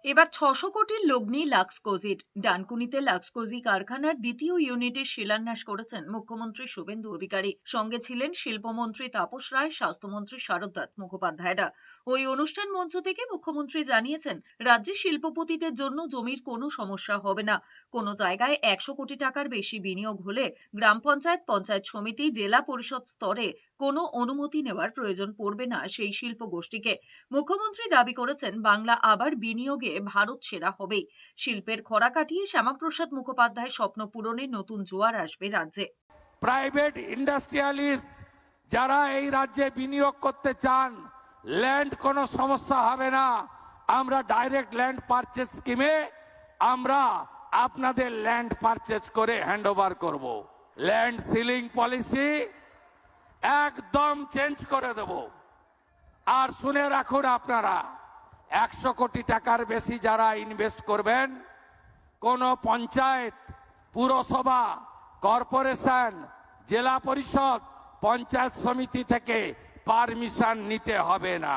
এবার ৬০০ কোটির লগ্নি লাক্সকোজির। ডানকুনিতে লাক্সকোজি কারখানার দ্বিতীয় ইউনিটের শিলান্যাস করেছেন মুখ্যমন্ত্রী শুভেন্দু অধিকারী। সঙ্গে ছিলেন শিল্পমন্ত্রী তাপস রায়, স্বাস্থ্যমন্ত্রী শারদাত মুখোপাধ্যায়রা। ওই অনুষ্ঠান মঞ্চ থেকে মুখ্যমন্ত্রী জানিয়েছেন, রাজ্যে শিল্পপতিদের জন্য জমির কোনো সমস্যা হবে না। কোনো জায়গায় ১০০ কোটি টাকার বেশি বিনিয়োগ হলে গ্রাম পঞ্চায়েত, পঞ্চায়েত সমিতি, জেলা পরিষদ স্তরে কোনো অনুমতি নেওয়ার প্রয়োজন পড়বে না সেই শিল্প গোষ্ঠীকে। মুখ্যমন্ত্রী দাবি করেছেন, বাংলা আবার বিনিয়োগে ভারত সেরা হবে। শিল্পের খরা কাটিয়ে শ্যামাপ্রসাদ মুখোপাধ্যায়ের স্বপ্ন পূরণে নতুন জোয়ার আসবে রাজ্যে। প্রাইভেট ইন্ডাস্ট্রিয়ালিস্ট যারা এই রাজ্যে বিনিয়োগ করতে চান, ল্যান্ড কোনো সমস্যা হবে না। আমরা ডাইরেক্ট ল্যান্ড পারচেজ স্কিমে আমরা আপনাদের ল্যান্ড পারচেজ করে হ্যান্ডওভার করব। ল্যান্ড সিলিং পলিসি একদম চেঞ্জ করে দেব। আর শুনে রাখুন, আপনারা ১০০ কোটি টাকার বেশি যারা ইনভেস্ট করবেন, কোন পঞ্চায়েত, পুরসভা, কর্পোরেশন, জেলা পরিষদ, পঞ্চায়েত সমিতি থেকে পারমিশন নিতে হবে না।